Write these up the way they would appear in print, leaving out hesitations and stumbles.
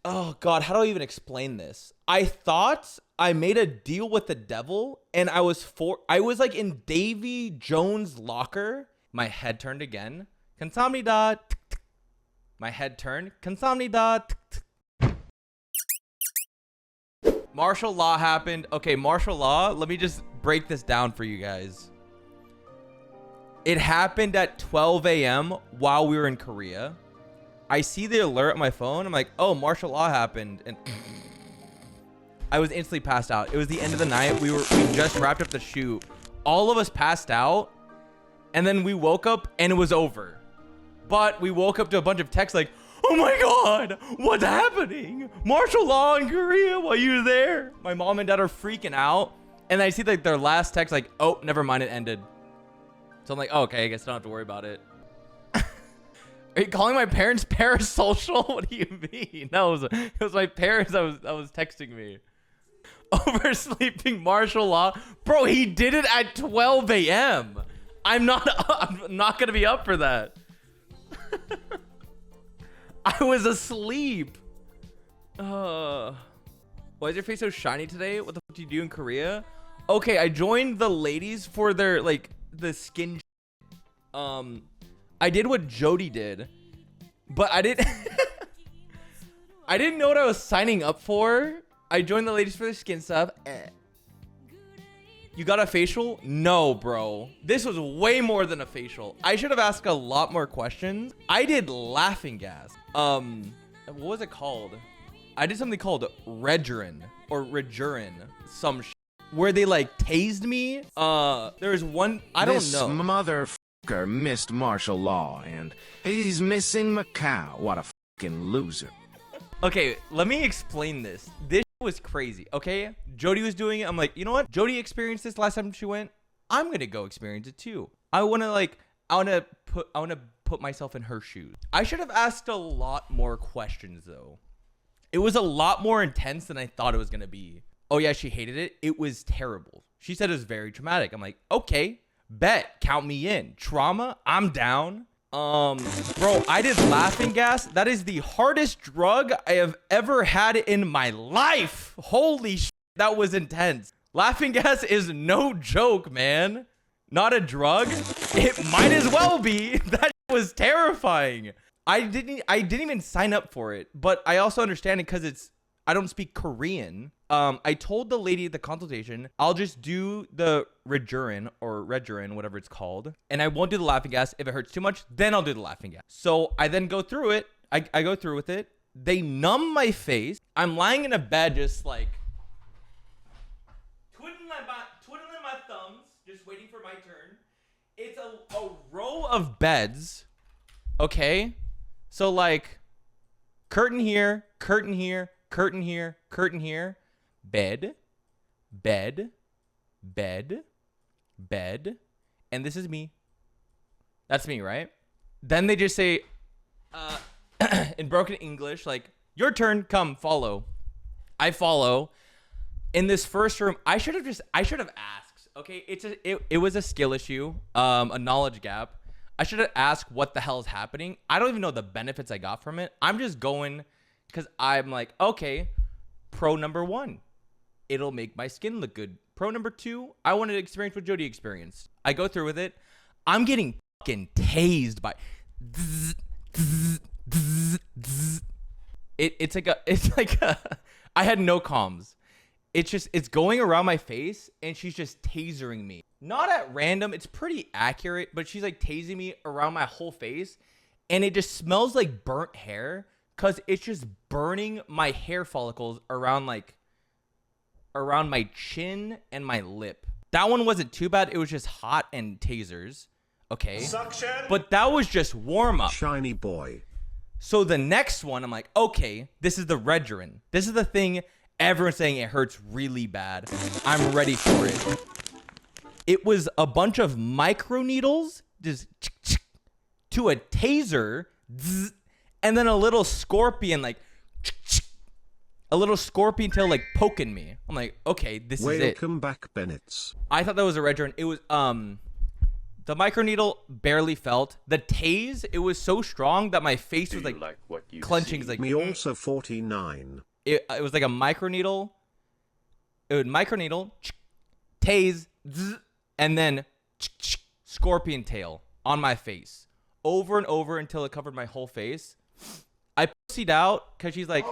Oh God, how do I even explain this? I thought I made a deal with the devil, and I was like in Davy Jones' locker. My head turned again. Kansamnida. My head turned. Kansamnida. Martial law happened. Okay, martial law. Let me just break this down for you guys. It happened at 12 a.m. while we were in Korea. I see the alert on my phone. I'm like, oh, martial law happened. And I was instantly passed out. It was the end of the night. We just wrapped up the shoot. All of us passed out. And then we woke up and it was over. But we woke up to a bunch of texts like, oh my God, what's happening? Martial law in Korea while you were there. My mom and dad are freaking out. And I see like their last text like, oh, never mind, it ended. So I'm like, oh, okay, I guess I don't have to worry about it. Are you calling my parents parasocial? What do you mean? No, it was my parents that was texting me. Oversleeping martial law. Bro, he did it at 12 a.m. I'm not going to be up for that. I was asleep. Why is your face so shiny today? What the fuck do you do in Korea? Okay, I joined the ladies for their, like, the skin. I did what Jody did, but I didn't know what I was signing up for. I joined the ladies for the skin stuff. You got a facial? No, bro. This was way more than a facial. I should have asked a lot more questions. I did laughing gas. What was it called? I did something called Regerin or Regerin, some shit, where they like tased me. There was one, I don't know. This motherfucker missed martial law and he's missing Macau. What a fucking loser. Okay, let me explain this. This was crazy, okay? Jody was doing it. I'm like, you know what? Jody experienced this last time she went. I'm gonna go experience it too. I wanna put myself in her shoes. I should have asked a lot more questions though. It was a lot more intense than I thought it was gonna be. Oh yeah, she hated it. It was terrible. She said it was very traumatic. I'm like, okay, bet, count me in. Trauma, I'm down. Bro, I did laughing gas. That is the hardest drug I have ever had in my life. Holy shit, that was intense. Laughing gas is no joke, man. Not a drug. It might as well be. That was terrifying. I didn't even sign up for it, but I also understand it because I don't speak Korean. I told the lady at the consultation, I'll just do the Regerin or Regerin, whatever it's called. And I won't do the laughing gas. If it hurts too much, then I'll do the laughing gas. So I then go through it. I go through with it. They numb my face. I'm lying in a bed just like twiddling my thumbs, just waiting for my turn. It's a row of beds. Okay. So like curtain here, curtain here, curtain here, curtain here. Bed, bed, bed, bed, and this is me. That's me, right? Then they just say, in broken English, like, your turn, come, follow. I follow. In this first room, I should have asked, okay? It was a skill issue, a knowledge gap. I should have asked what the hell is happening. I don't even know the benefits I got from it. I'm just going because I'm like, okay, pro number 1. It'll make my skin look good. Pro number 2, I wanted to experience what Jody experienced. I go through with it. I'm getting fucking tased by. It's like a. I had no comms. It's going around my face and she's just tasering me. Not at random. It's pretty accurate, but she's like tasing me around my whole face, and it just smells like burnt hair because it's just burning my hair follicles around my chin and my lip. That one wasn't too bad. It was just hot and tasers. Okay. Suction. But that was just warm up. Shiny boy. So the next one, I'm like, okay, this is the Regerin. This is the thing everyone's saying it hurts really bad. I'm ready for it. It was a bunch of micro needles just to a taser, and then a little scorpion a little scorpion tail like poking me. I'm like, okay, this is it. Welcome back, Bennetts. I thought that was a Regerin. It was The microneedle barely felt. The tase, it was so strong that my face was like what you clenching. see? Like Me also 49. it was like a microneedle. It would microneedle, tase, zzz, and then scorpion tail on my face over and over until it covered my whole face. I pussied out because she's like,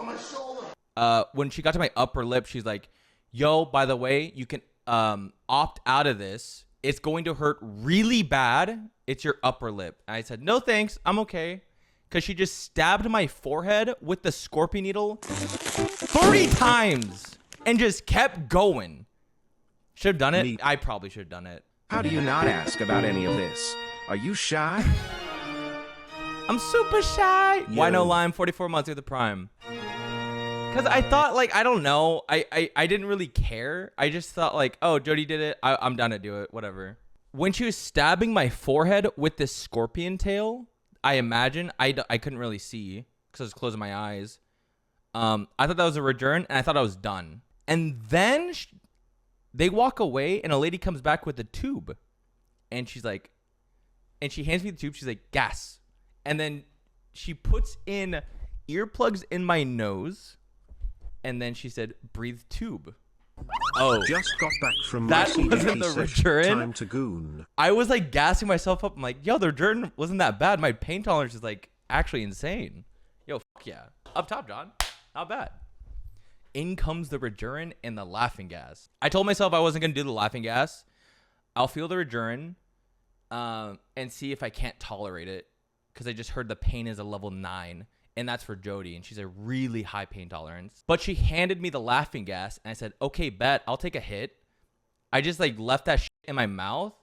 when she got to my upper lip, she's like, yo, by the way, you can opt out of this. It's going to hurt really bad. It's your upper lip. And I said, no, thanks. I'm okay. Because she just stabbed my forehead with the scorpion needle 30 times and just kept going. Should have done it. I probably should have done it. How do you not ask about any of this? Are you shy? I'm super shy. Why no lie? I'm 44 months with the prime. Because I thought, like, I don't know. I didn't really care. I just thought, like, oh, Jody did it. I'm down to do it. Whatever. When she was stabbing my forehead with this scorpion tail, I imagine, I couldn't really see because I was closing my eyes. I thought that was a return, and I thought I was done. And then they walk away, and a lady comes back with a tube. And she's like, and she hands me the tube. She's like, gas. And then she puts in earplugs in my nose. And then she said, breathe tube. Oh. Just got back from that my wasn't CDT the session. return. Time to goon. I was like gassing myself up. I'm like, yo, the return wasn't that bad. My pain tolerance is like actually insane. Yo, fuck yeah. Up top, John. Not bad. In comes the Redurin and the laughing gas. I told myself I wasn't going to do the laughing gas. I'll feel the Redurin and see if I can't tolerate it. Because I just heard the pain is a level 9. And that's for Jody. And she's a really high pain tolerance. But she handed me the laughing gas. And I said, okay, bet. I'll take a hit. I just like left that shit in my mouth.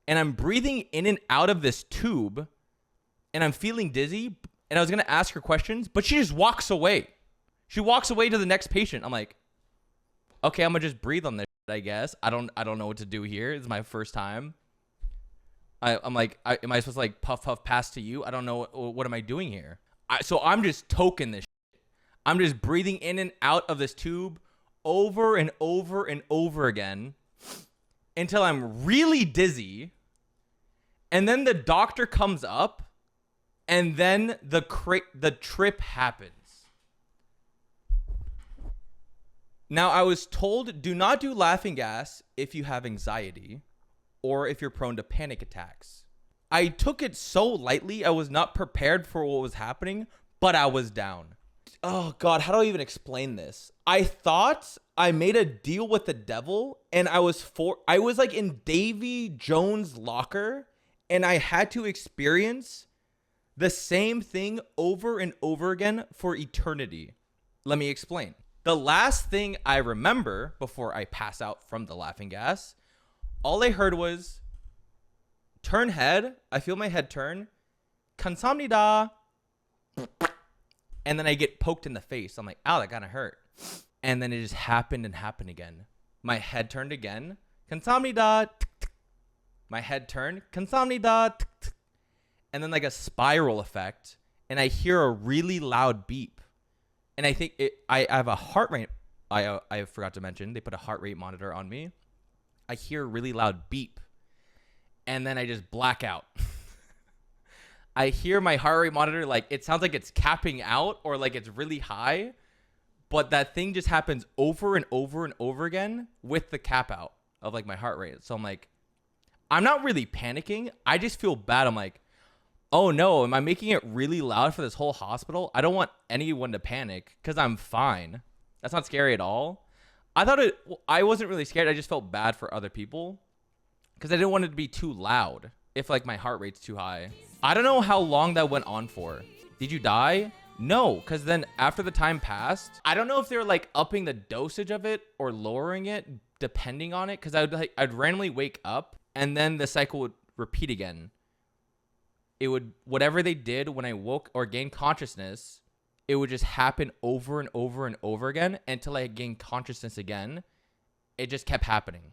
And I'm breathing in and out of this tube. And I'm feeling dizzy. And I was going to ask her questions. But she just walks away. She walks away to the next patient. I'm like, okay, I'm going to just breathe on this shit, I guess. I don't know what to do here. It's my first time. I'm like, am I supposed to like puff pass to you? I don't know. What am I doing here? So I'm just toking this shit. I'm just breathing in and out of this tube over and over and over again until I'm really dizzy. And then the doctor comes up and then the trip happens. Now, I was told do not do laughing gas if you have anxiety or if you're prone to panic attacks. I took it so lightly. I was not prepared for what was happening, but I was down. Oh God, how do I even explain this? I thought I made a deal with the devil and I was like in Davy Jones' locker and I had to experience the same thing over and over again for eternity. Let me explain. The last thing I remember before I pass out from the laughing gas, all I heard was, turn head. I feel my head turn. Kamsahamnida. And then I get poked in the face. I'm like, ow, that kind of hurt. And then it just happened and happened again. My head turned again. Kamsahamnida. My head turned. Kamsahamnida. And then like a spiral effect. And I hear a really loud beep. And I think I have a heart rate. I forgot to mention, they put a heart rate monitor on me. I hear a really loud beep. And then I just black out. I hear my heart rate monitor, like, it sounds like it's capping out or like it's really high. But that thing just happens over and over and over again with the cap out of like my heart rate. So I'm like, I'm not really panicking. I just feel bad. I'm like, oh no, am I making it really loud for this whole hospital? I don't want anyone to panic because I'm fine. That's not scary at all. I wasn't really scared. I just felt bad for other people because I didn't want it to be too loud if like my heart rate's too high. I don't know how long that went on for. Did you die? No, because then after the time passed, I don't know if they're like upping the dosage of it or lowering it depending on it. Because I'd randomly wake up and then the cycle would repeat again. It would, whatever they did when I woke or gained consciousness, it would just happen over and over and over again until I gained consciousness again. It just kept happening.